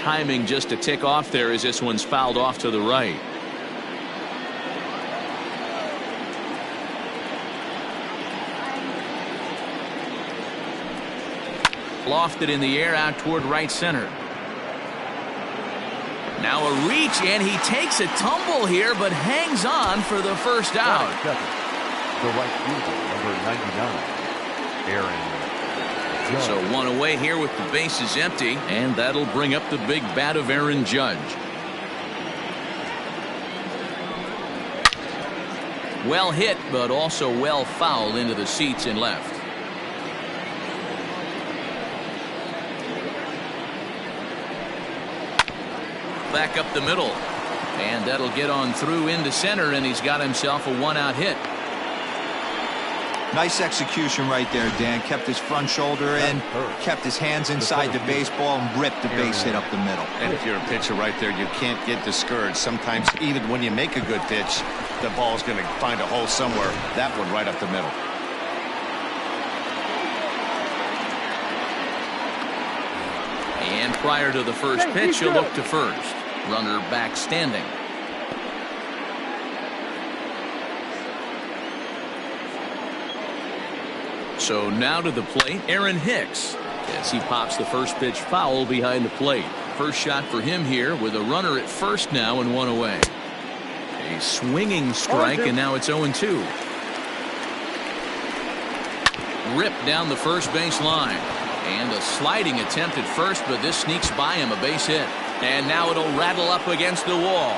timing just to tick off there as this one's fouled off to the right. Lofted in the air out toward right center. Now a reach, and he takes a tumble here, but hangs on for the first out. The right fielder, number 99, Aaron Judge. So one away here with the bases empty, and that'll bring up the big bat of Aaron Judge. Well hit, but also well fouled into the seats and left. Back up the middle, and that'll get on through into center, and he's got himself a one-out hit. Nice execution right there, Dan. Kept his front shoulder in, kept his hands inside the baseball, and ripped the base hit up the middle. And if you're a pitcher right there, you can't get discouraged. Sometimes even when you make a good pitch, the ball's going to find a hole somewhere. That one right up the middle. And prior to the first pitch, he'll look to first. Runner back standing. So now to the plate, Aaron Hicks, as he pops the first pitch foul behind the plate. First shot for him here with a runner at first now and one away. A swinging strike, and now it's 0-2. Ripped down the first base line. And a sliding attempt at first, but this sneaks by him, a base hit. And now it'll rattle up against the wall.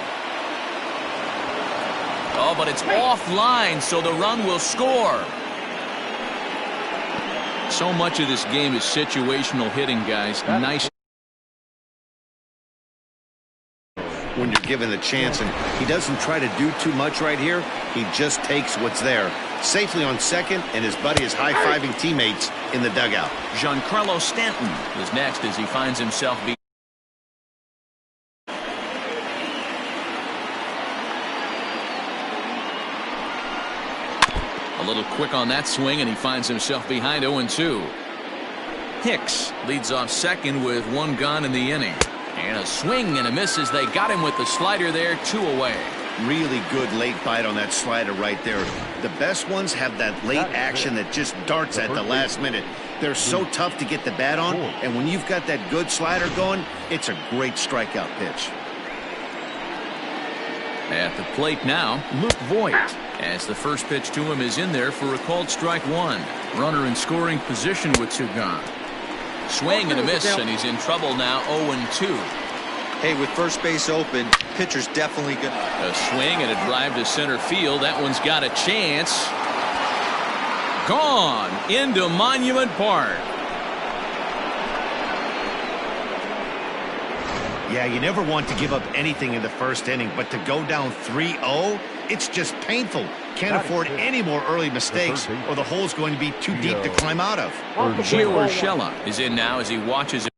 Oh, but it's offline, so the run will score. So much of this game is situational hitting, guys. Nice. When you're given the chance, and he doesn't try to do too much right here, he just takes what's there. Safely on second, and his buddy is high-fiving teammates in the dugout. Giancarlo Stanton is next as he finds himself beat. A little quick on that swing, and he finds himself behind 0-2. Hicks leads off second with one gone in the inning. And a swing and a miss as they got him with the slider there, 2 away. Really good late bite on that slider right there. The best ones have that late action that just darts at the last minute. They're so tough to get the bat on, and when you've got that good slider going, it's a great strikeout pitch. At the plate now, Luke Voigt, as the first pitch to him is in there for a called strike one. Runner in scoring position with 2 gone. Swing and a miss, and he's in trouble now, 0-2. Hey, with first base open, pitcher's definitely good. A swing and a drive to center field. That one's got a chance. Gone into Monument Park. Yeah, you never want to give up anything in the first inning, but to go down 3-0, it's just painful. Can't afford any more early mistakes, or the hole's going to be too deep to climb out of. Gio Urshela is in now as he watches it.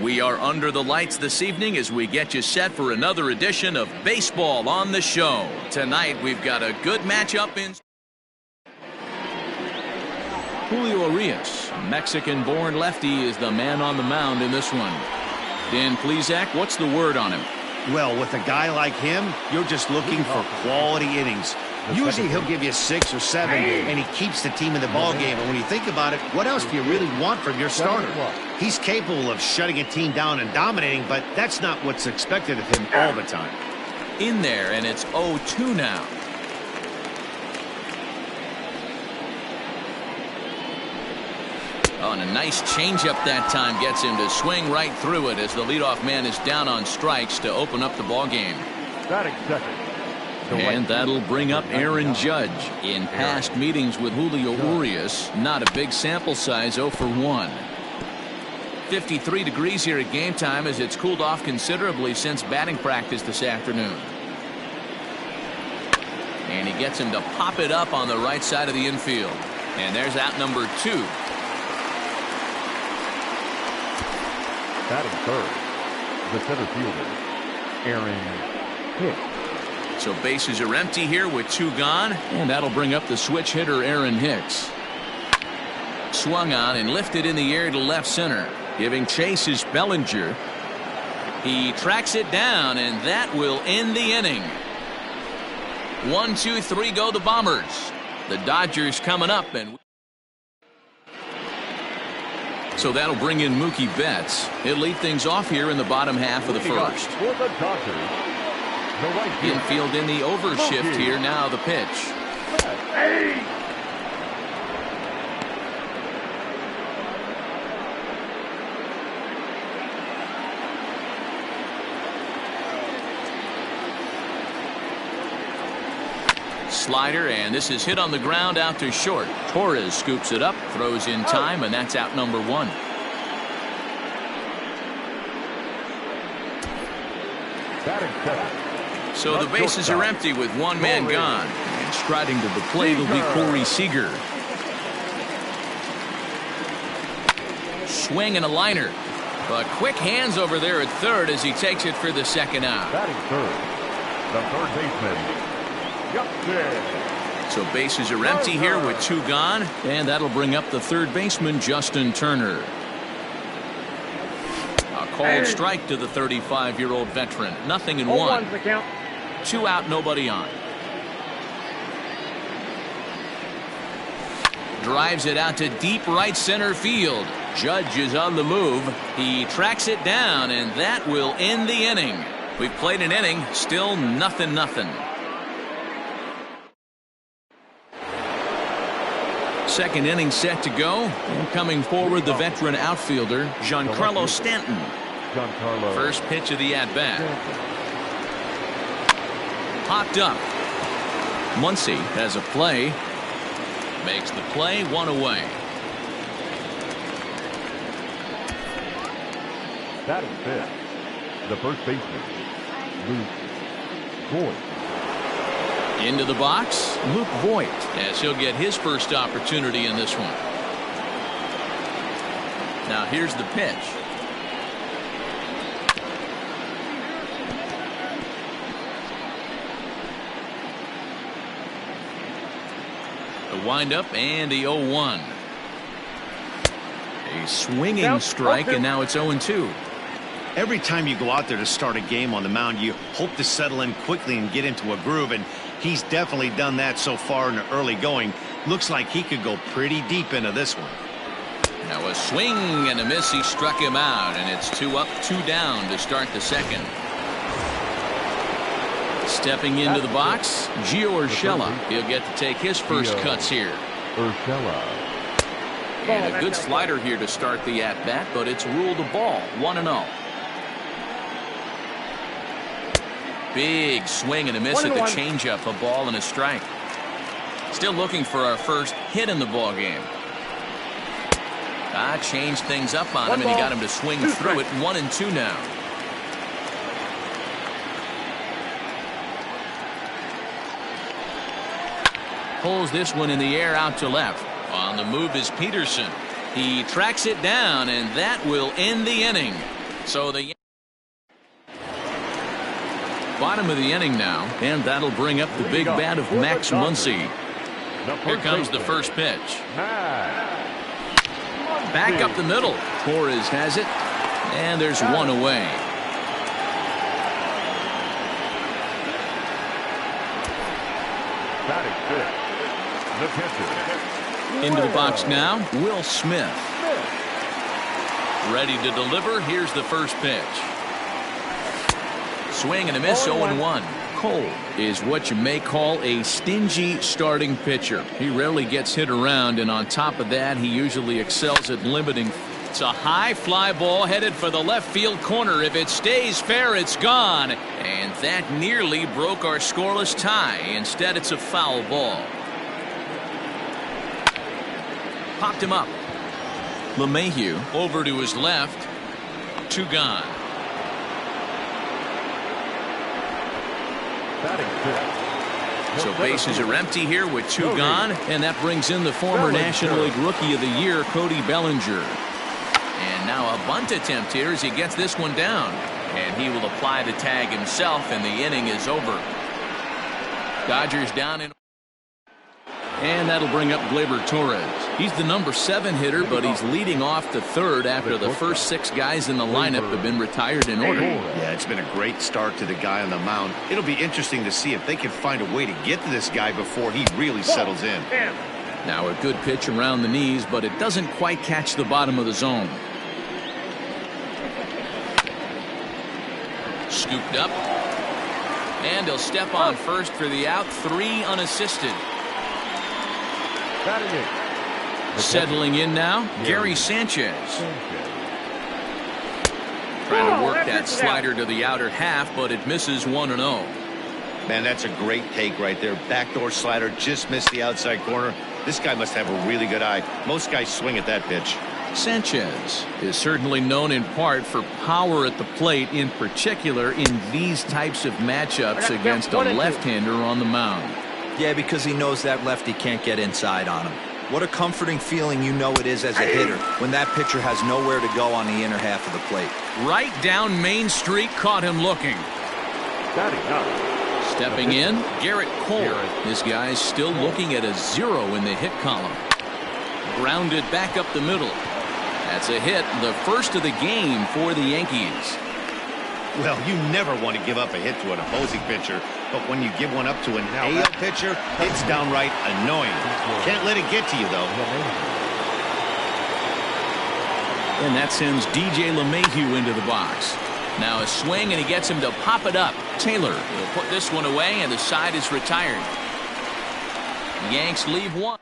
We are under the lights this evening as we get you set for another edition of Baseball on the Show. Tonight we've got a good matchup in Julio Urias Mexican-born lefty is the man on the mound in this one. Dan Plesac, what's the word on him? Well, with a guy like him, you're just looking for quality innings. Usually he'll give you 6 or 7, and he keeps the team in the ball game. And when you think about it, what else do you really want from your starter? He's capable of shutting a team down and dominating, but that's not what's expected of him all the time. In there, and it's 0-2 now. Oh, and a nice changeup that time gets him to swing right through it as the leadoff man is down on strikes to open up the ball game. Batting second. And that'll bring up Aaron Judge. In past meetings with Julio Urias, not a big sample size, 0 for 1. 53 degrees here at game time as it's cooled off considerably since batting practice this afternoon. And he gets him to pop it up on the right side of the infield. And there's out number 2. Batting third, the center fielder, Aaron Hicks. So bases are empty here with 2 gone, and that'll bring up the switch hitter Aaron Hicks. Swung on and lifted in the air to left center. Giving chase is Bellinger. He tracks it down, and that will end the inning. 1, 2, 3 go the Bombers. The Dodgers coming up, and so that'll bring in Mookie Betts. He'll lead things off here in the bottom half of the first. For the Dodgers, the right field. Infield in the overshift here. Now the pitch. Slider, and this is hit on the ground out to short. Torres scoops it up, throws in time, and that's out number 1. Batting second. So the bases are empty with 1 man gone. And striding to the plate will be Corey Seager. Swing and a liner. But quick hands over there at third as he takes it for the second out. Batting third, the third baseman. So bases are empty here with 2 gone, and that'll bring up the third baseman Justin Turner. A called strike to the 35-year-old veteran. 0-1. 2 out, nobody on. Drives it out to deep right center field. Judge is on the move. He tracks it down, and that will end the inning. We've played an inning, still 0-0. Second inning set to go. And coming forward, the veteran outfielder, Giancarlo Stanton. First pitch of the at-bat. Popped up. Muncy has a play. Makes the play, 1 away. Batting fifth, the first baseman, Luke Voigt. Into the box, Luke Voigt, as he'll get his first opportunity in this one. Now here's the pitch. The windup and the 0-1. A swinging strike, and now it's 0-2. Every time you go out there to start a game on the mound, you hope to settle in quickly and get into a groove, and he's definitely done that so far in the early going. Looks like he could go pretty deep into this one. Now a swing and a miss. He struck him out, and it's 2 up, 2 down to start the second. Stepping into the box, Gio Urshela. He'll get to take his first cuts here. Urshela. And a good slider here to start the at-bat, but it's ruled a ball, 1-0. Big swing and a miss at the changeup, a ball and a strike. Still looking for our first hit in the ball game. Changed things up on him, and he got him to swing through it. 1-2 now. Pulls this one in the air out to left. On the move is Peterson. He tracks it down, and that will end the inning. So the bottom of the inning now, and that'll bring up the big bat of Max Muncy. Here comes the first pitch. Back up the middle. Torres has it. And there's one away. Batting fifth, the pitcher. Into the box now, Will Smith. Ready to deliver. Here's the first pitch. Swing and a miss, 0-1. Cole is what you may call a stingy starting pitcher. He rarely gets hit around, and on top of that, he usually excels at limiting. It's a high fly ball headed for the left field corner. If it stays fair, it's gone. And that nearly broke our scoreless tie. Instead, it's a foul ball. Popped him up. LeMahieu over to his left. 2 gone. So bases are empty here with 2 gone, and that brings in the former National League Rookie of the Year, Cody Bellinger. And now a bunt attempt here as he gets this one down, and he will apply the tag himself, and the inning is over. Dodgers down in. And that'll bring up Gleyber Torres. He's the number 7 hitter, but he's leading off the third after the first 6 guys in the lineup have been retired in order. Yeah, it's been a great start to the guy on the mound. It'll be interesting to see if they can find a way to get to this guy before he really settles in. Now a good pitch around the knees, but it doesn't quite catch the bottom of the zone. Scooped up. And he'll step on first for the out. 3 unassisted. Settling in now, Gary Sanchez. Trying to work that slider to the outer half, but it misses 1-0. Man, that's a great take right there. Backdoor slider just missed the outside corner. This guy must have a really good eye. Most guys swing at that pitch. Sanchez is certainly known in part for power at the plate, in particular in these types of matchups against a left-hander on the mound. Yeah, because he knows that lefty can't get inside on him. What a comforting feeling you know it is as a hitter when that pitcher has nowhere to go on the inner half of the plate. Right down Main Street, caught him looking. Stepping in, Garrett Cole. This guy's still looking at a 0 in the hit column. Grounded back up the middle. That's a hit, the first of the game for the Yankees. Well, you never want to give up a hit to an opposing pitcher, but when you give one up to an AL pitcher, it's downright annoying. Can't let it get to you, though. And that sends DJ LeMahieu into the box. Now a swing, and he gets him to pop it up. Taylor will put this one away, and the side is retired. Yanks leave 1.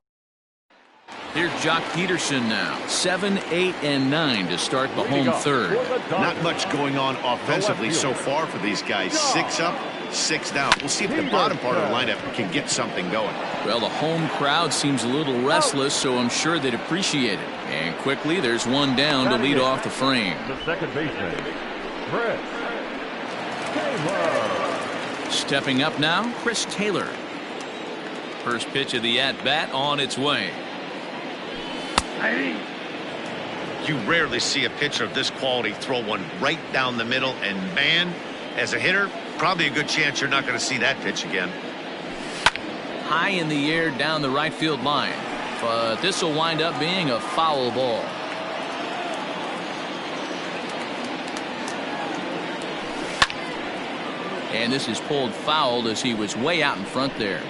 Here's Jock Peterson now. 7, 8, and 9 to start the home third. Not much going on offensively so far for these guys. 6 up, 6 down. We'll see if the bottom part of the lineup can get something going. Well, the home crowd seems a little restless, so I'm sure they'd appreciate it. And quickly, there's one down to lead off the frame. The second baseman, Chris Taylor. Stepping up now, Chris Taylor. First pitch of the at-bat on its way. You rarely see a pitcher of this quality throw one right down the middle, and man, as a hitter, probably a good chance you're not going to see that pitch again. High in the air down the right field line, but this will wind up being a foul ball. And this is pulled foul as he was way out in front there.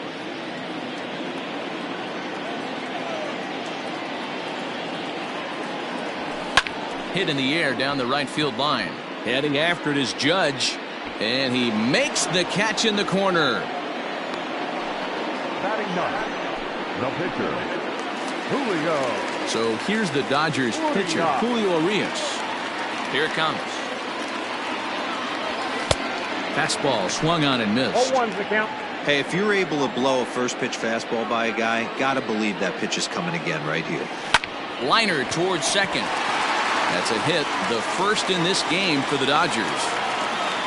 Hit in the air down the right field line. Heading after it is Judge, and he makes the catch in the corner. Batting 9, the pitcher, Julio. So here's the Dodgers pitcher, Julio Urias. Here it comes. Fastball swung on and missed. 0-1's the count. Hey, if you're able to blow a first pitch fastball by a guy, gotta believe that pitch is coming again right here. Liner towards second. That's a hit, the first in this game for the Dodgers.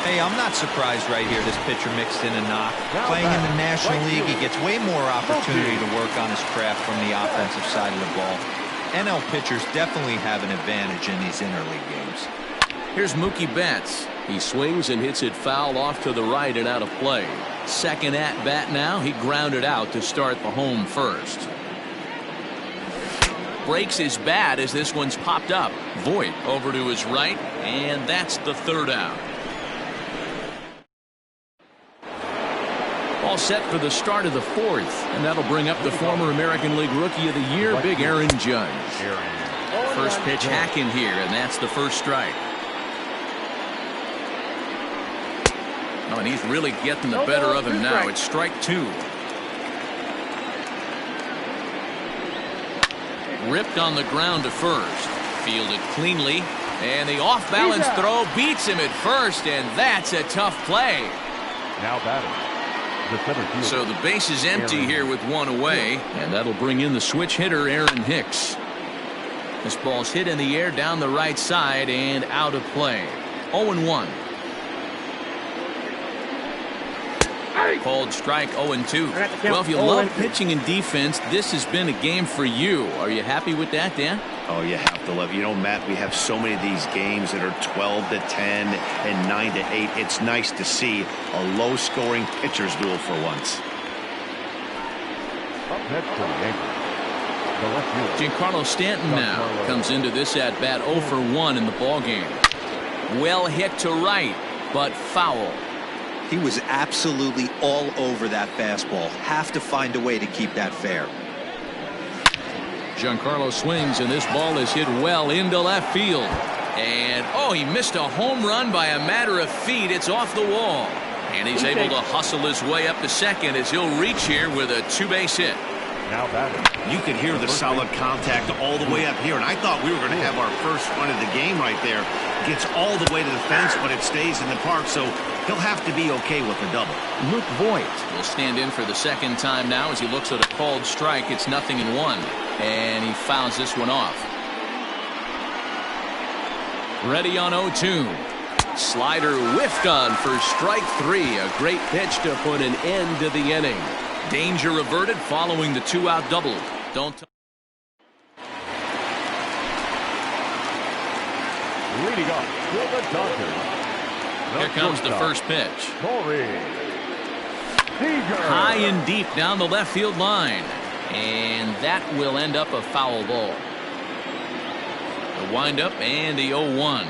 Hey, I'm not surprised right here this pitcher mixed in a knock. Playing in the National League, he gets way more opportunity to work on his craft from the offensive side of the ball. NL pitchers definitely have an advantage in these interleague games. Here's Mookie Betts. He swings and hits it foul off to the right and out of play. Second at bat now. He grounded out to start the home first. breaks his bat as this one's popped up. Voit over to his right, and that's the third out. All set for the start of the fourth, and that'll bring up the former American League Rookie of the Year, Big Aaron Judge. First pitch hacking here, and that's the first strike. Oh, and he's really getting the better of him now. It's strike two. Ripped on the ground to first. Fielded cleanly. And the off-balance throw beats him at first, and that's a tough play. Now batting. So the base is empty here with one away, and that'll bring in the switch hitter, Aaron Hicks. This ball's hit in the air down the right side and out of play. 0-1. Called strike 0-2. Well, if you love pitching and defense, this has been a game for you. Are you happy with that, Dan? Oh, you have to love it. You know, Matt, we have so many of these games that are 12-10 and 9-8. It's nice to see a low-scoring pitcher's duel for once. Up next to the Yankees, the left fielder, Giancarlo Stanton now comes into this at-bat 0 for 1 in the ballgame. Well hit to right, but foul. He was absolutely all over that fastball. Have to find a way to keep that fair. Giancarlo swings, and this ball is hit well into left field. And, oh, he missed a home run by a matter of feet. It's off the wall. And he's able to hustle his way up to second as he'll reach here with a two-base hit. now batting. You could hear the solid contact all the way up here, and I thought we were going to have our first run of the game right there. Gets all the way to the fence, but it stays in the park, so he'll have to be okay with the double. Luke Voit will stand in for the second time now as he looks at a called strike. It's 0-1, and he fouls this one off. Ready on 0-2. Slider whiffed on for strike 3. A great pitch to put an end to the inning. Danger averted following the two-out double. Leading up to the Dodgers. Here comes the first pitch. High and deep down the left field line. And that will end up a foul ball. The windup and the 0-1.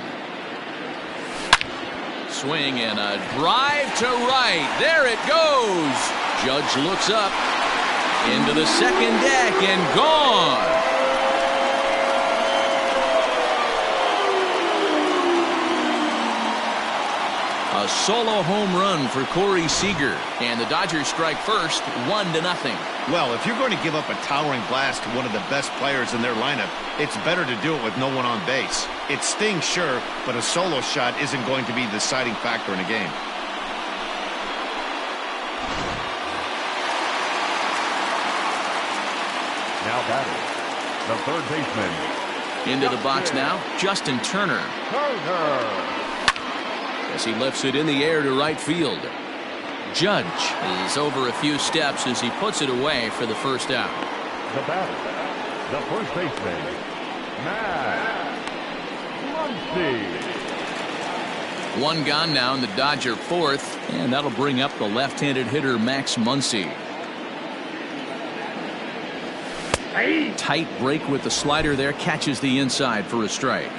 Swing and a drive to right. There it goes. Judge looks up into the second deck and gone. A solo home run for Corey Seager, and the Dodgers strike first, 1-0. Well, if you're going to give up a towering blast to one of the best players in their lineup, it's better to do it with no one on base. It stings, sure, but a solo shot isn't going to be the deciding factor in a game. Now batting, the third baseman. Into the box now, Justin Turner. As he lifts it in the air to right field. Judge is over a few steps as he puts it away for the first out. The batter, the first baseman, Muncy. One gone now in the Dodger fourth, and that'll bring up the left-handed hitter Max Muncy. Tight break with the slider there, catches the inside for a strike.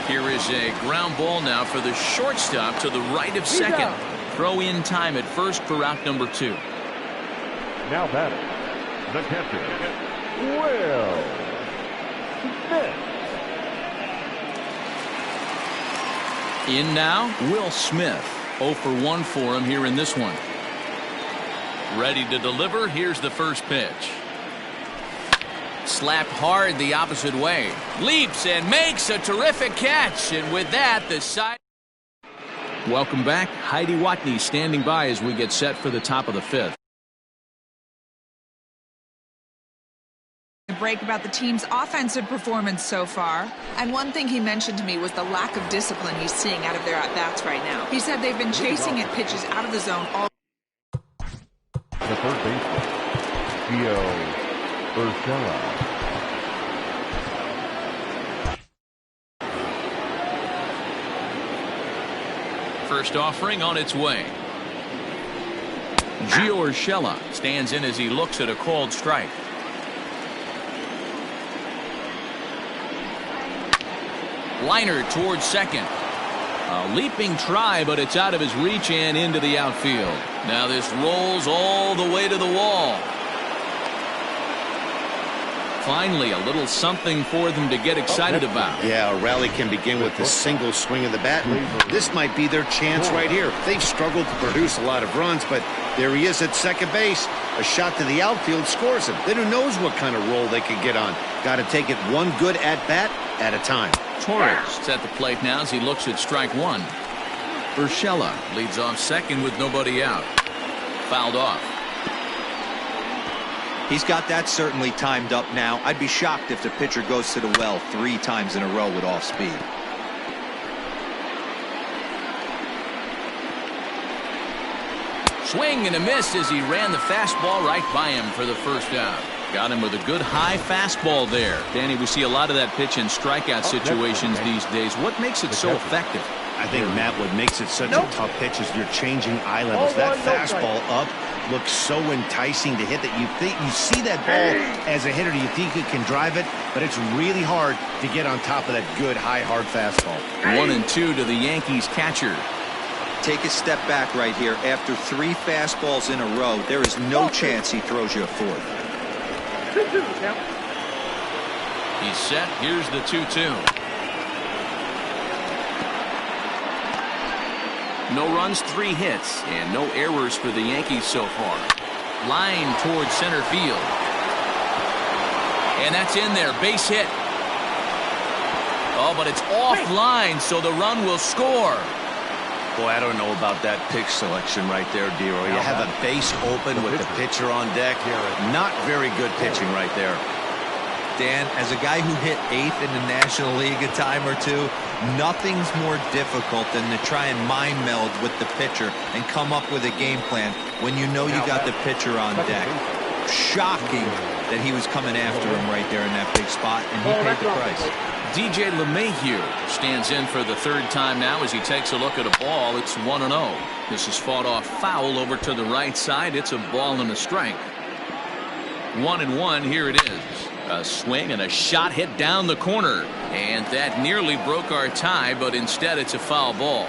Here is a ground ball now for the shortstop to the right of second. Throw in time at first for out number 2. Now batting, the catcher, Will Smith. In now, Will Smith. 0 for 1 for him here in this one. Ready to deliver. Here's the first pitch. Slapped hard the opposite way. Leaps and makes a terrific catch. And with that, the side. Welcome back. Heidi Watney standing by as we get set for the top of the 5th. Break about the team's offensive performance so far. And one thing he mentioned to me was the lack of discipline he's seeing out of their at-bats right now. He said they've been chasing at pitches out of the zone all. The third baseman, Gio Urshela. First offering on its way. Urshela stands in as he looks at a called strike. Liner towards second. A leaping try, but it's out of his reach and into the outfield. Now this rolls all the way to the wall. Finally, a little something for them to get excited about. Yeah, a rally can begin with a single swing of the bat. This might be their chance right here. They've struggled to produce a lot of runs, but there he is at second base. A shot to the outfield scores him. Then who knows what kind of roll they could get on. Got to take it one good at-bat at a time. Torres is at the plate now as he looks at strike one. Urshela leads off second with nobody out. Fouled off. He's got that certainly timed up now. I'd be shocked if the pitcher goes to the well 3 times in a row with off speed. Swing and a miss as he ran the fastball right by him for the first out. Got him with a good high fastball there. Danny, we see a lot of that pitch in strikeout situations these days. What makes it so effective? I think, Matt, what makes it such a tough pitch is you're changing eye levels. That fastball up looks so enticing to hit that you see that ball as a hitter, you think you can drive it, but it's really hard to get on top of that good high hard fastball. 1-2 to the Yankees catcher. Take a step back right here. After 3 fastballs in a row, there is no chance he throws you a 4th. He's set. Here's the 2-2. No runs, 3 hits, and no errors for the Yankees so far. Line towards center field. And that's in there. Base hit. Oh, but it's offline, so the run will score. Boy, I don't know about that pitch selection right there, Dero. You have a base open with the pitcher on deck. Not very good pitching right there. Dan, as a guy who hit 8th in the National League a time or two, nothing's more difficult than to try and mind meld with the pitcher and come up with a game plan when you know you got the pitcher on deck. Shocking that he was coming after him right there in that big spot, and he paid the price. DJ LeMahieu stands in for the 3rd time now as he takes a look at a ball. It's 1-0. This is fought off foul over to the right side. It's a ball and a strike. 1-1. Here it is. A swing and a shot hit down the corner. And that nearly broke our tie, but instead it's a foul ball.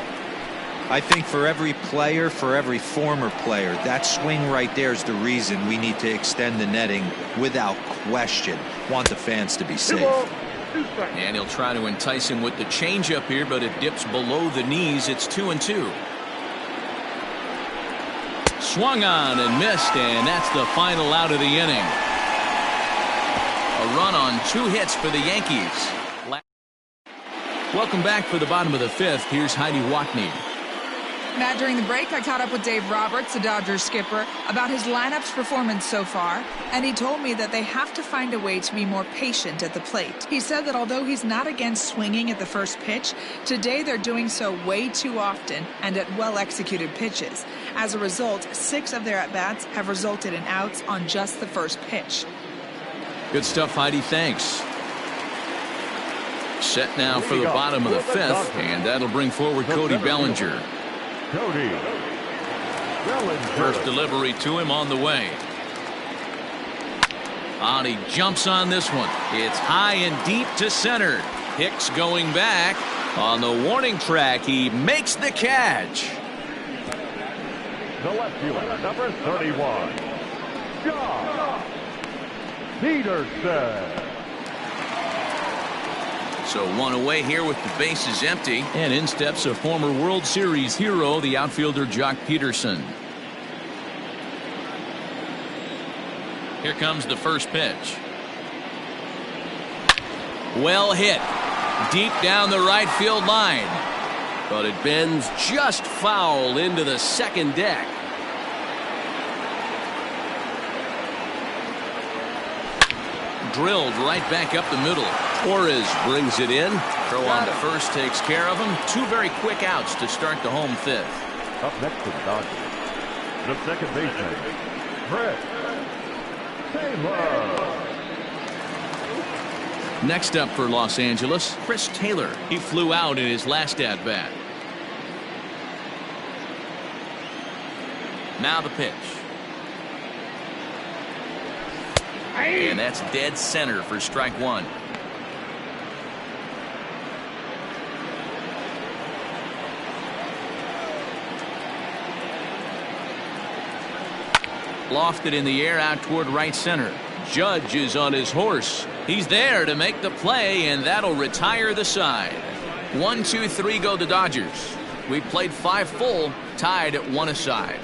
I think for every player, for every former player, that swing right there is the reason we need to extend the netting without question. Want the fans to be safe. And he'll try to entice him with the changeup here, but it dips below the knees. It's 2-2. Swung on and missed, and that's the final out of the inning. A run on 2 hits for the Yankees. Welcome back for the bottom of the 5th. Here's Heidi Watney. Matt, during the break, I caught up with Dave Roberts, the Dodgers skipper, about his lineup's performance so far, and he told me that they have to find a way to be more patient at the plate. He said that although he's not against swinging at the first pitch, today they're doing so way too often and at well-executed pitches. As a result, 6 of their at-bats have resulted in outs on just the first pitch. Good stuff, Heidi. Thanks. Set now for the bottom of the 5th, and that'll bring forward Cody Bellinger. First delivery to him on the way. And he jumps on this one. It's high and deep to center. Hicks going back. On the warning track, he makes the catch. The left fielder, number 31, John Peterson. So 1 away here with the bases empty. And in steps a former World Series hero, the outfielder Jock Peterson. Here comes the first pitch. Well hit. Deep down the right field line. But it bends just foul into the second deck. Drilled right back up the middle. Torres brings it in. Throw on to first takes care of him. 2 very quick outs to start the home 5th. Up next to the Dodgers, the second baseman, Brett Taylor. Next up for Los Angeles, Chris Taylor. He flew out in his last at-bat. Now the pitch. And that's dead center for strike one. Lofted in the air out toward right center. Judge is on his horse. He's there to make the play, and that'll retire the side. 1, 2, 3 go the Dodgers. We've played 5 full, tied at 1 aside.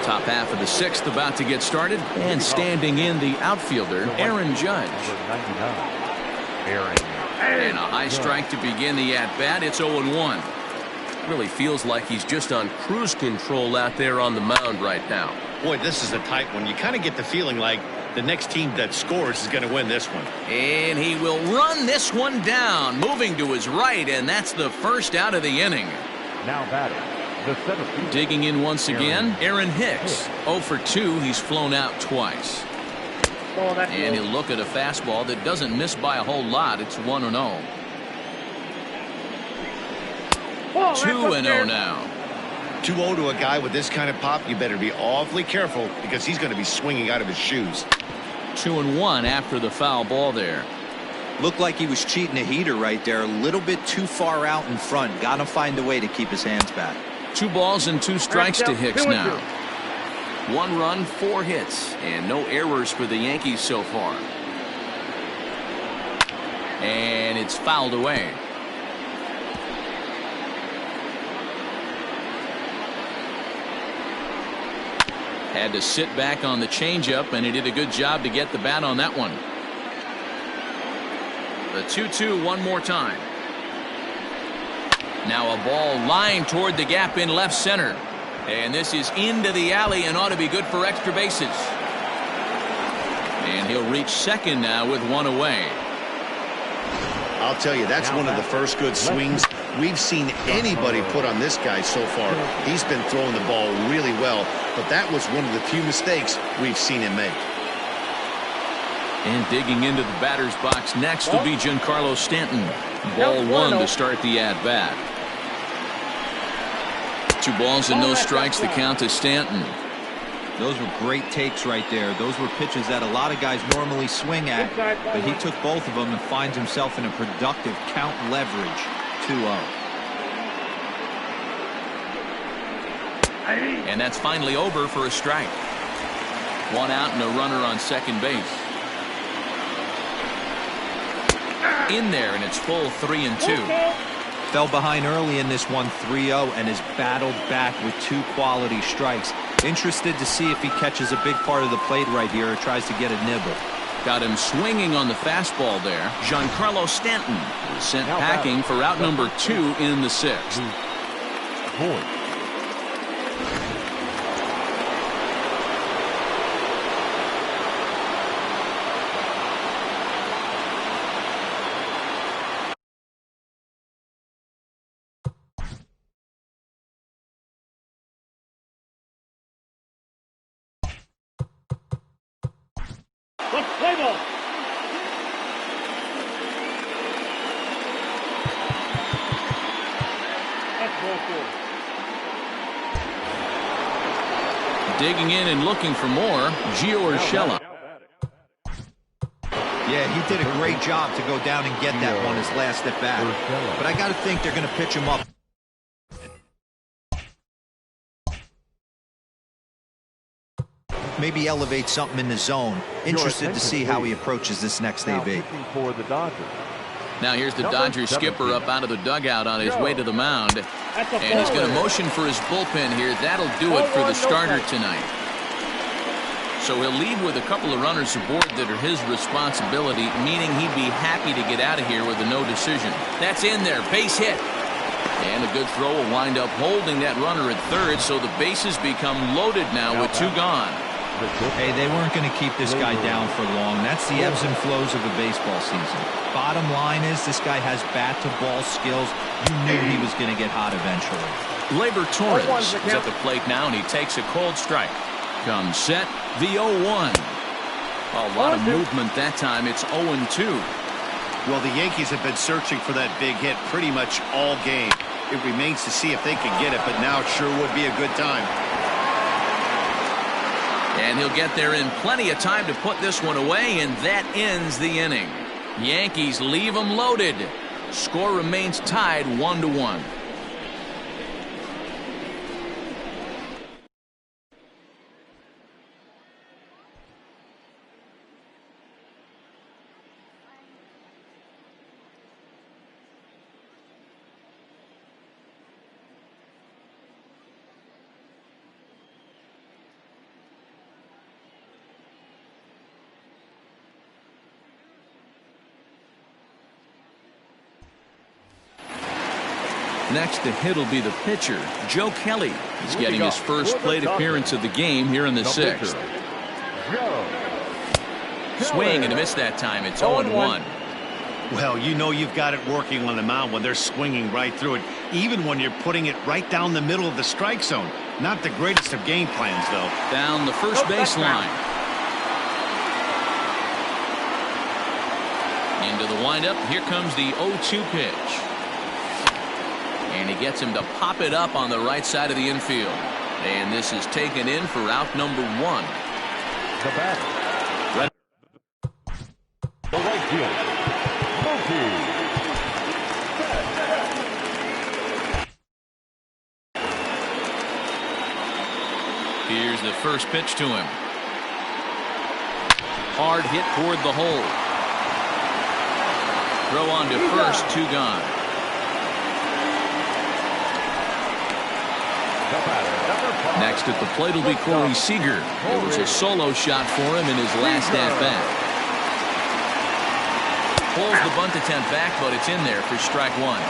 Top half of the 6th about to get started, and standing in the outfielder, Aaron Judge. And a high strike to begin the at-bat. It's 0-1. Really feels like he's just on cruise control out there on the mound right now. Boy, this is a tight one. You kind of get the feeling like the next team that scores is going to win this one. And he will run this one down, moving to his right, and that's the first out of the inning. Now batting, the center fielder. Digging in once again, Aaron Hicks. 0 for 2, he's flown out twice. And he'll look at a fastball that doesn't miss by a whole lot. It's 1-0. 2-0 now. 2-0 to a guy with this kind of pop, you better be awfully careful because he's going to be swinging out of his shoes. 2-1 after the foul ball there. Looked like he was cheating a heater right there. A little bit too far out in front. Got to find a way to keep his hands back. 2 balls and 2 strikes to Hicks now. 1 run, 4 hits, and no errors for the Yankees so far. And it's fouled away. Had to sit back on the changeup, and he did a good job to get the bat on that one. The 2-2 one more time. Now a ball lined toward the gap in left center. And this is into the alley and ought to be good for extra bases. And he'll reach second now with 1 away. I'll tell you, that's one of the first good swings we've seen anybody put on this guy so far. He's been throwing the ball really well, but that was one of the few mistakes we've seen him make. And digging into the batter's box next will be Giancarlo Stanton. Ball 1 to start the at-bat. 2 balls and no strikes, the count to Stanton. Those were great takes right there. Those were pitches that a lot of guys normally swing at, but he took both of them and finds himself in a productive count leverage. 2-0. And that's finally over for a strike. 1 out and a runner on second base. In there, and it's full 3-2. Fell behind early in this one, 3-0, and has battled back with 2 quality strikes. Interested to see if he catches a big part of the plate right here or tries to get a nibble. Got him swinging on the fastball there. Giancarlo Stanton is sent packing for out number 2 in the 6th. Let's play ball. That's ball 4. Digging in and looking for more, Gio Urshela. Yeah, he did a great job to go down and get that one his last at bat. But I got to think they're going to pitch him up. Maybe elevate something in the zone. Interested to see how he approaches this next AB. Now here's the Dodgers skipper up out of the dugout on his way to the mound. And he's going to motion for his bullpen here. That'll do it for the starter tonight. So he'll leave with a couple of runners aboard that are his responsibility, meaning he'd be happy to get out of here with a no decision. That's in there. Base hit. And a good throw will wind up holding that runner at third, so the bases become loaded now with 2 gone. Hey, they weren't going to keep this guy down for long. That's the ebbs and flows of a baseball season. Bottom line is this guy has bat-to-ball skills. You knew he was going to get hot eventually. Gleyber Torres is at the plate now, and he takes a cold strike. Comes set, the 0-1. A lot of movement that time. It's 0-2. Well, the Yankees have been searching for that big hit pretty much all game. It remains to see if they can get it, but now it sure would be a good time. And he'll get there in plenty of time to put this one away, and that ends the inning. Yankees leave them loaded. Score remains tied 1-1. Next to hit will be the pitcher, Joe Kelly. He's getting his first plate appearance of the game here in the sixth. Swing and a miss that time. It's 0-1. Well, you know you've got it working on the mound when they're swinging right through it, even when you're putting it right down the middle of the strike zone. Not the greatest of game plans, though. Down the first baseline. Into the windup. Here comes the 0-2 pitch. And he gets him to pop it up on the right side of the infield. And this is taken in for out number 1. The batter. The right field. Here's the first pitch to him. Hard hit toward the hole. Throw on to first, 2 gone. Next at the plate will be Corey Seager. It was a solo shot for him in his last at-bat. Pulls the bunt attempt back, but it's in there for strike 1.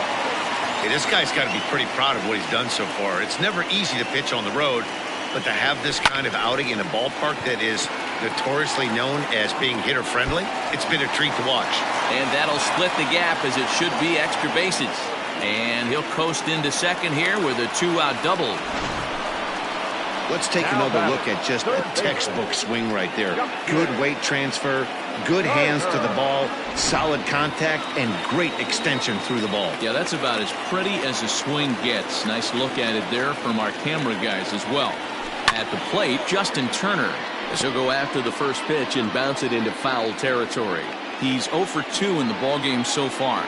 Hey, this guy's got to be pretty proud of what he's done so far. It's never easy to pitch on the road, but to have this kind of outing in a ballpark that is notoriously known as being hitter-friendly, it's been a treat to watch. And that'll split the gap, as it should be extra bases. And he'll coast into second here with a 2-out double. Let's take another look at just a textbook swing right there. Good weight transfer, good hands to the ball, solid contact, and great extension through the ball. Yeah, that's about as pretty as a swing gets. Nice look at it there from our camera guys as well. At the plate, Justin Turner. As he'll go after the first pitch and bounce it into foul territory. He's 0 for 2 in the ballgame so far.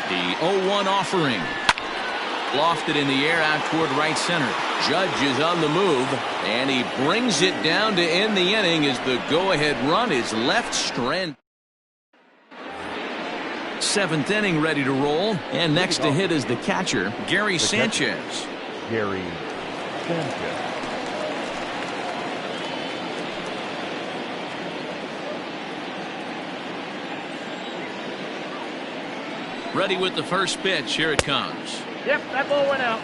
The 0-1 offering. Lofted in the air out toward right center. Judge is on the move, and he brings it down to end the inning as the go-ahead run is left strand. 7th inning ready to roll, and next to hit is the catcher, Gary Sanchez. Gary Sanchez. Ready with the first pitch. Here it comes. Yep, that ball went out.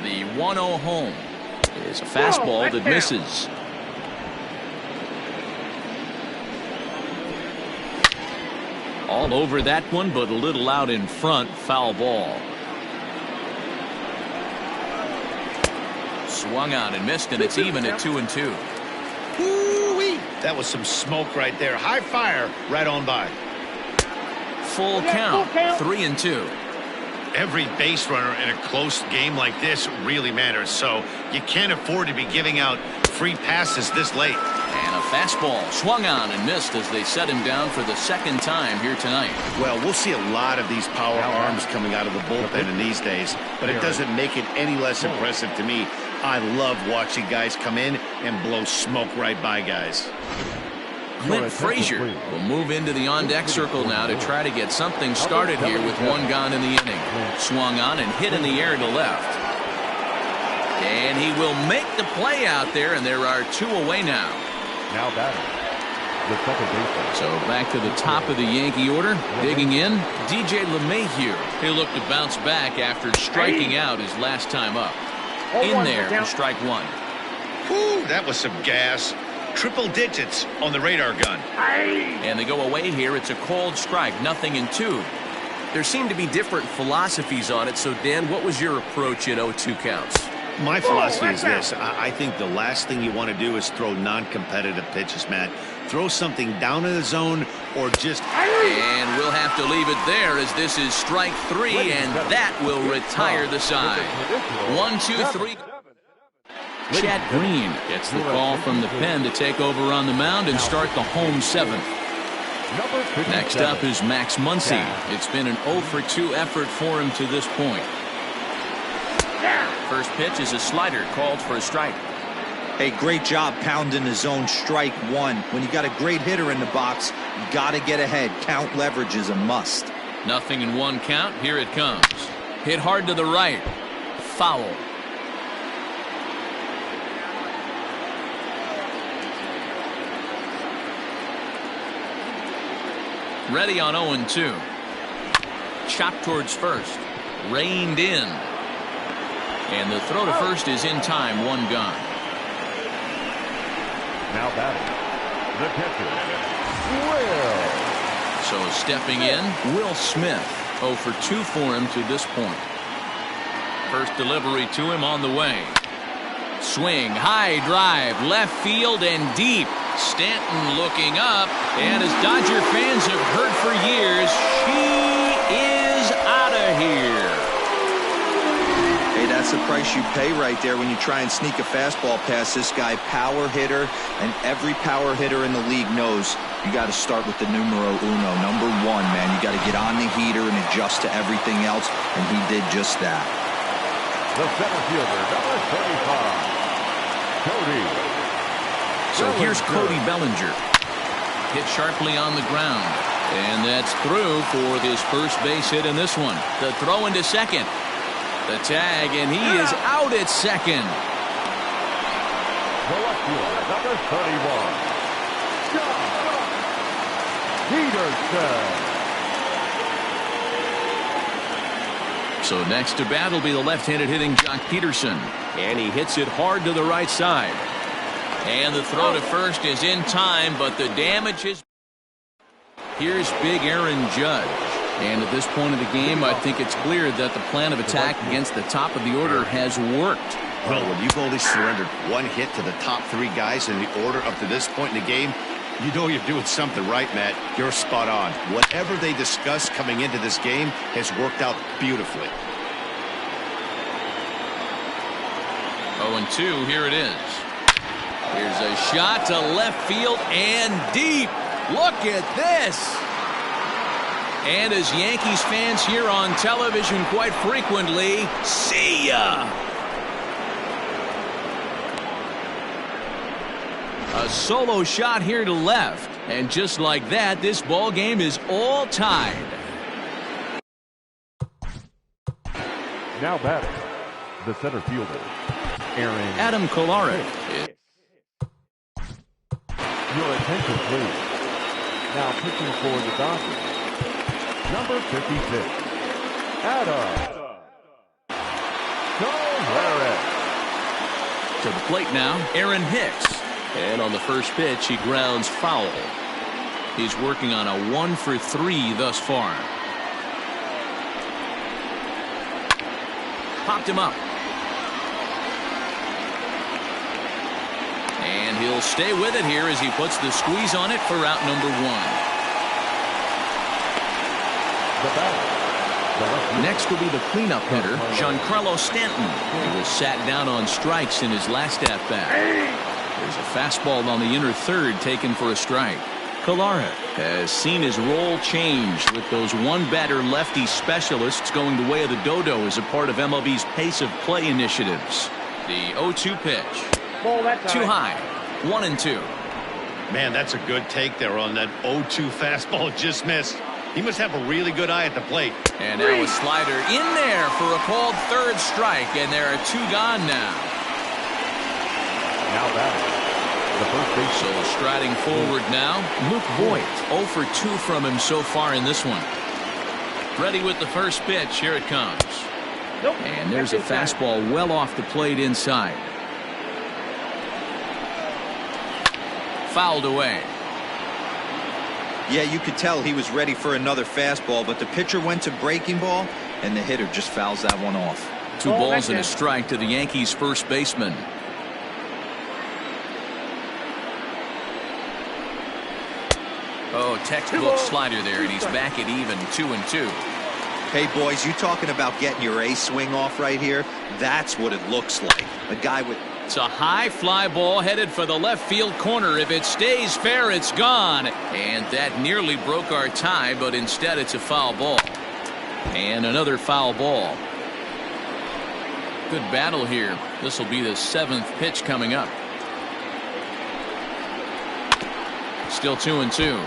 The 1-0 home is a fastball that misses. All over that one, but a little out in front. Foul ball. Swung on and missed, and it's even at 2-2. Woo-wee. That was some smoke right there. High fire right on by. Full count. 3-2. Every base runner in a close game like this really matters, so you can't afford to be giving out free passes this late. And a fastball swung on and missed as they set him down for the second time here tonight. Well, we'll see a lot of these power arms coming out of the bullpen in these days, but it doesn't make it any less impressive to me. I love watching guys come in and blow smoke right by guys. Clint Frazier will move into the on-deck circle now to try to get something started here with 1 gone in the inning. Swung on and hit in the air to left. And he will make the play out there, and there are 2 away now. Now batting. The second baseman. So back to the top of the Yankee order. Digging in, DJ LeMahieu. He'll look to bounce back after striking out his last time up. In there for strike 1. Whew, that was some gas. Triple digits on the radar gun. And they go away here. It's a cold strike, 0-2. There seem to be different philosophies on it. So, Dan, what was your approach at 0-2 counts? My philosophy is this. I think the last thing you want to do is throw non-competitive pitches, Matt. Throw something down in the zone or just... And we'll have to leave it there as this is strike 3, and that will retire the side. 1, 2, 3... Chad Green gets the call from the pen to take over on the mound and start the home seventh. Next up is Max Muncy. It's been an 0-for-2 effort for him to this point. First pitch is a slider called for a strike. Hey, great job pounding the zone, strike one. When you got a great hitter in the box, you got to get ahead. Count leverage is a must. 0-1 count. Here it comes. Hit hard to the right. Foul. Ready on 0-2. Chopped towards first. Reined in. And the throw to first is in time. One gone. Now batting, the catcher, Will. So stepping in, Will Smith. 0-for-2 for him to this point. First delivery to him on the way. Swing, high drive, left field and deep. Stanton looking up, and as Dodger fans have heard for years, she is out of here. Hey, that's the price you pay right there when you try and sneak a fastball past this guy. Power hitter, and every power hitter in the league knows you got to start with the numero uno, number one, man. You got to get on the heater and adjust to everything else, and he did just that. The center fielder, number 35, Cody. So here's Cody Bellinger. Hit sharply on the ground. And that's through for this first base hit in this one. The throw into second. The tag, and he is out at second. The left fielder, number 31, John Peterson. So next to bat will be the left-handed hitting Jock Peterson. And he hits it hard to the right side. And the throw to first is in time, but the damage is... Here's big Aaron Judge. And at this point of the game, I think it's clear that the plan of attack against the top of the order has worked. Well, when you've only surrendered one hit to the top three guys in the order up to this point in the game, you know you're doing something right, Matt. You're spot on. Whatever they discussed coming into this game has worked out beautifully. 0-2, here it is. Here's a shot to left field and deep. Look at this. And as Yankees fans hear on television quite frequently, see ya. A solo shot here to left. And just like that, this ball game is all tied. Now batting, the center fielder, Adam Kolarek. Your attention, please. Now pitching for the Dodgers, number 56, Adam Kolarek. To the plate now, Aaron Hicks. And on the first pitch, he grounds foul. He's working on a 1-for-3 thus far. Popped him up. And he'll stay with it here as he puts the squeeze on it for out number one. Next will be the cleanup hitter, Giancarlo Stanton. He was sat down on strikes in his last at-bat. There's a fastball on the inner third taken for a strike. Kolarek has seen his role change with those one-batter lefty specialists going the way of the dodo as a part of MLB's pace of play initiatives. The 0-2 pitch. Too high. 1-2. Man, that's a good take there on that 0-2 fastball. Just missed. He must have a really good eye at the plate. And now a slider in there for a called third strike, and there are two gone now. Now batting, the first base. So striding forward now, Luke Voigt. 0-for-2 from him so far in this one. Ready with the first pitch. Here it comes. And there's a fastball well off the plate inside. Fouled away. Yeah, you could tell he was ready for another fastball, but the pitcher went to breaking ball, and the hitter just fouls that one off. 2 balls and a strike to the Yankees' first baseman. Oh, textbook slider there, and he's back at even 2-2. Hey, boys, you talking about getting your A swing off right here? That's what it looks like. A guy with It's a high fly ball headed for the left field corner. If it stays fair, it's gone. And that nearly broke our tie, but instead it's a foul ball. And another foul ball. Good battle here. This will be the 7th pitch coming up. Still 2-2.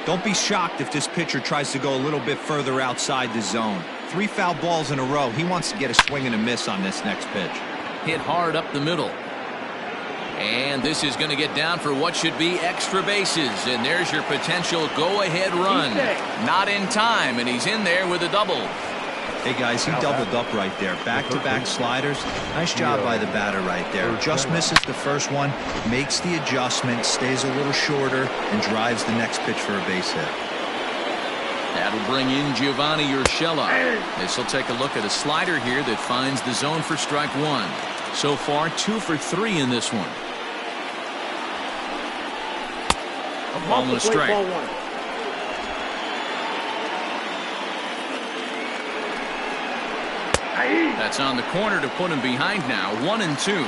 Don't be shocked if this pitcher tries to go a little bit further outside the zone. 3 foul balls in a row. He wants to get a swing and a miss on this next pitch. Hit hard up the middle. And this is going to get down for what should be extra bases. And there's your potential go-ahead run. Not in time, and he's in there with a double. Hey, guys, he doubled up right there. Back-to-back sliders. Nice job by the batter right there. Just misses the first one, makes the adjustment, stays a little shorter, and drives the next pitch for a base hit. That'll bring in Giovanni Urshela. This will take a look at a slider here that finds the zone for strike 1. So far, 2 for 3 in this one. A ball and a strike. That's on the corner to put him behind now. 1-2.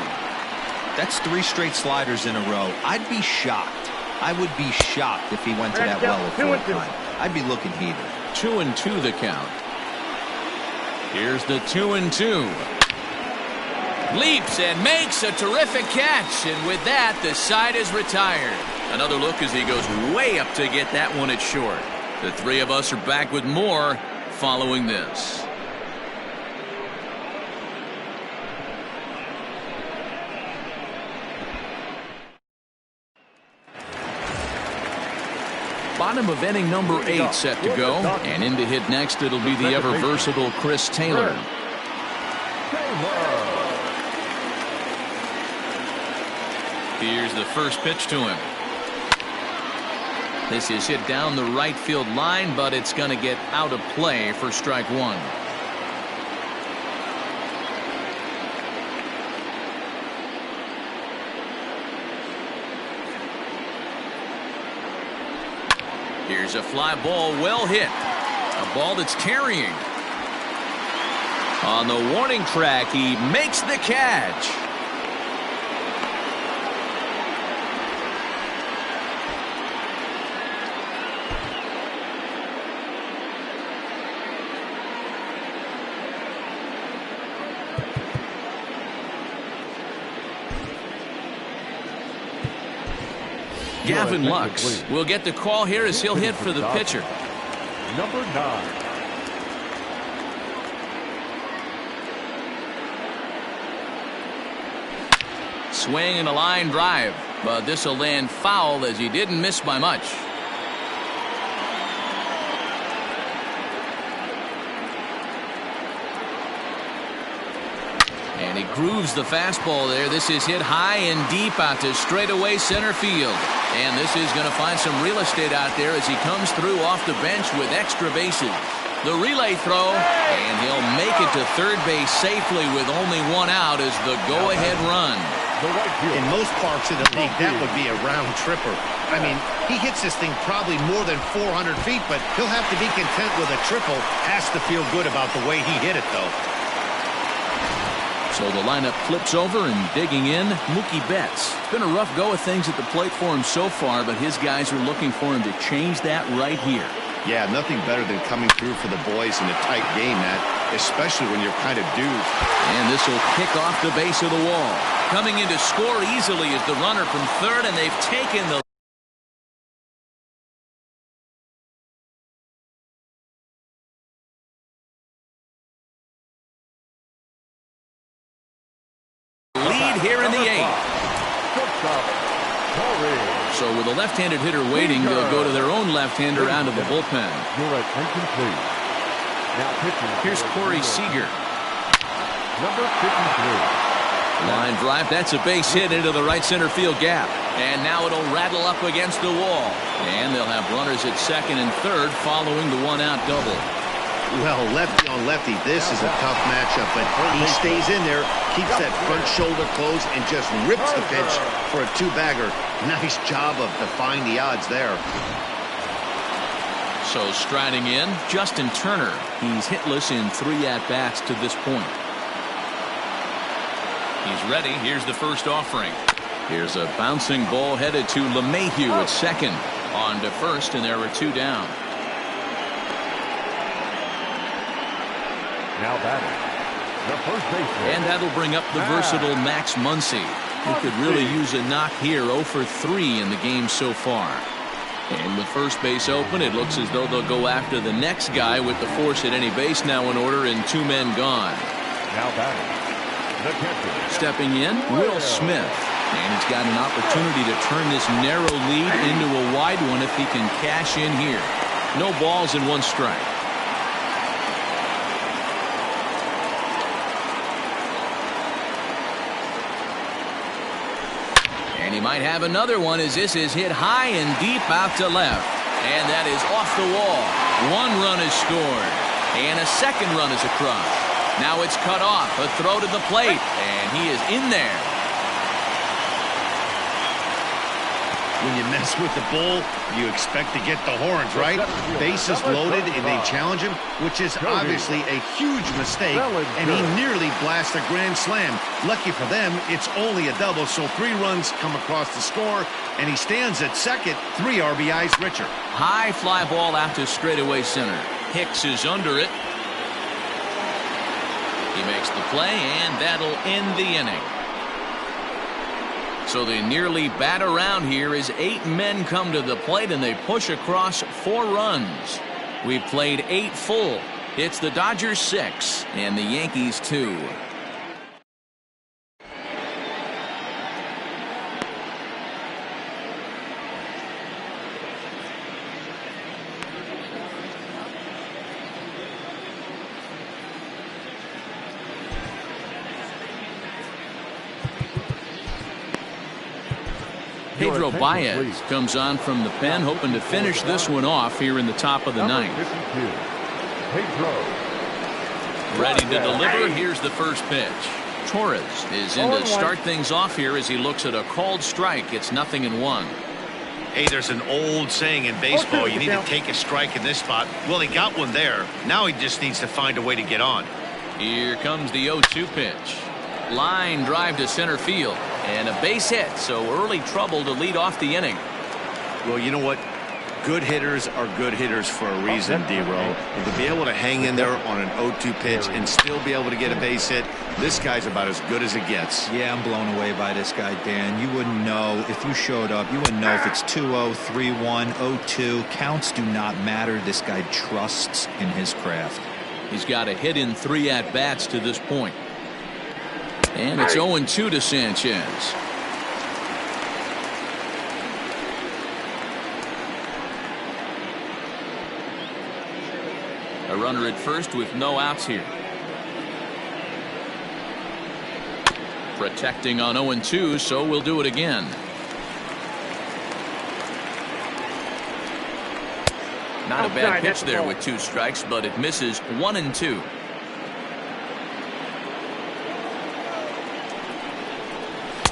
That's 3 straight sliders in a row. I'd be shocked. I would be shocked if he went to that well a fourth time. I'd be looking heated. 2-2 the count. Here's the 2-2. Leaps and makes a terrific catch, and with that the side is retired. Another look as he goes way up to get that one at short. The 3 of us are back with more following this. Bottom of inning number 8 set to go, and in to hit next it'll be the ever versatile Chris Taylor. Here's the first pitch to him. This is hit down the right field line, but it's going to get out of play for strike 1. Here's a fly ball well hit. A ball that's carrying. On the warning track, he makes the catch. Gavin Lux will get the call here as he'll hit for the pitcher. Number 9. Swing and a line drive, but this will land foul as he didn't miss by much. And he grooves the fastball there. This is hit high and deep out to straightaway center field. And this is going to find some real estate out there as he comes through off the bench with extra bases. The relay throw, and he'll make it to third base safely with only 1 out as the go-ahead run. In most parks of the league, that would be a round tripper. I mean, he hits this thing probably more than 400 feet, but he'll have to be content with a triple. Has to feel good about the way he hit it, though. So the lineup flips over, and digging in, Mookie Betts. It's been a rough go of things at the plate for him so far, but his guys are looking for him to change that right here. Yeah, nothing better than coming through for the boys in a tight game, Matt, especially when you're kind of due. And this will kick off the base of the wall. Coming in to score easily is the runner from third, and they've taken the lead here in the 8th. So with a left-handed hitter waiting, they'll go to their own left-hander out of the bullpen. Your attention, please. Now pitching. Here's Corey Seager. Number 53. Line drive. That's a base hit into the right center field gap. And now it'll rattle up against the wall. And they'll have runners at second and third following the 1-out double. Well, lefty on lefty, this is a tough matchup, but he stays in there, keeps that front shoulder closed, and just rips the pitch for a 2-bagger. Nice job of defying the odds there. So striding in, Justin Turner. He's hitless in 3 at-bats to this point. He's ready. Here's the first offering. Here's a bouncing ball headed to LeMahieu at second. On to first, and there are 2 down. Now batting, the first baseman. And that'll bring up the versatile Max Muncy, who could really use a knock here. 0 for 3 in the game so far. And with first base open, it looks as though they'll go after the next guy with the force at any base now in order and 2 men gone. Now batting, the catcher. Stepping in, Will Smith. And he's got an opportunity to turn this narrow lead into a wide one if he can cash in here. No balls and 1 strike. And he might have another one as this is hit high and deep out to left. And that is off the wall. 1 run is scored. And a second run is across. Now it's cut off. A throw to the plate. And he is in there. When you mess with the bull, you expect to get the horns, right? Bases loaded, and they challenge him, which is obviously a huge mistake, and he nearly blasts a grand slam. Lucky for them, it's only a double, so 3 runs come across the score, and he stands at second, 3 RBIs richer. High fly ball out to straightaway center. Hicks is under it. He makes the play, and that'll end the inning. So they nearly bat around here as 8 men come to the plate and they push across 4 runs. We've played 8 full. It's the Dodgers 6 and the Yankees 2. Pedro Baez comes on from the pen, hoping to finish this one off here in the top of the 9th. Ready to deliver. Here's the first pitch. Torres is in to start things off here as he looks at a called strike. It's 0-1. Hey, there's an old saying in baseball, you need to take a strike in this spot. Well, he got one there. Now he just needs to find a way to get on. Here comes the 0-2 pitch. Line drive to center field. And a base hit, so early trouble to lead off the inning. Well, you know what? Good hitters are good hitters for a reason, D-Row. And to be able to hang in there on an 0-2 pitch and still be able to get a base hit, this guy's about as good as it gets. Yeah, I'm blown away by this guy, Dan. You wouldn't know if you showed up. You wouldn't know if it's 2-0, 3-1, 0-2. Counts do not matter. This guy trusts in his craft. He's got a hit in 3 at-bats to this point. And it's 0-2 to Sanchez. A runner at first with no outs here. Protecting on 0-2, so we'll do it again. Not a bad pitch there with 2 strikes, but it misses 1-2.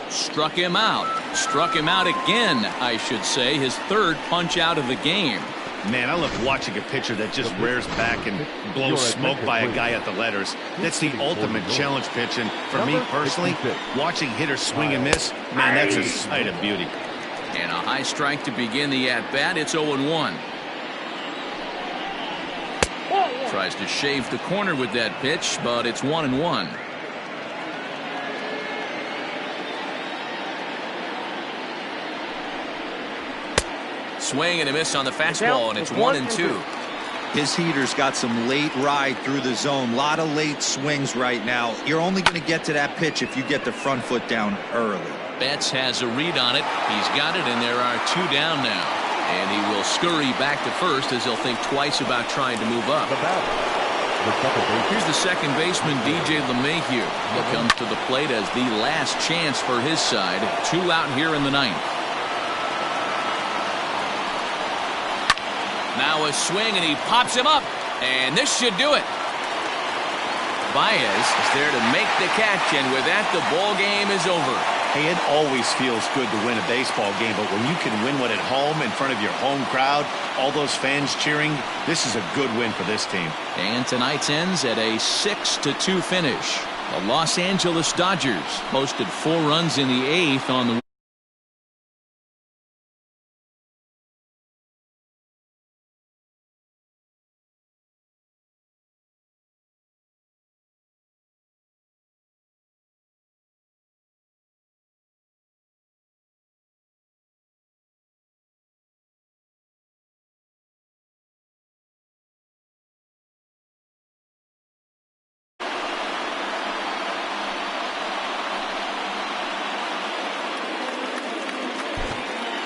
Struck him out. Struck him out again, I should say. His 3rd punch out of the game. Man, I love watching a pitcher that just rears back and blows smoke by a guy at the letters. That's the ultimate challenge pitch. And for me personally, watching hitters swing and miss, man, that's a sight of beauty. And a high strike to begin the at-bat. It's 0-1. Tries to shave the corner with that pitch, but it's 1-1. Swing and a miss on the fastball, and it's 1-2. His heater's got some late ride through the zone. A lot of late swings right now. You're only going to get to that pitch if you get the front foot down early. Betts has a read on it. He's got it, and there are 2 down now. And he will scurry back to first as he'll think twice about trying to move up. Here's the second baseman, DJ LeMahieu. He comes to the plate as the last chance for his side. 2 out here in the 9th. Now a swing, and he pops him up, and this should do it. Baez is there to make the catch, and with that, the ball game is over. Hey, it always feels good to win a baseball game, but when you can win one at home in front of your home crowd, all those fans cheering, this is a good win for this team. And tonight's ends at a 6-2 finish. The Los Angeles Dodgers posted 4 runs in the 8th on the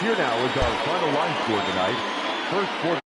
Here now is our final line score tonight. First quarter.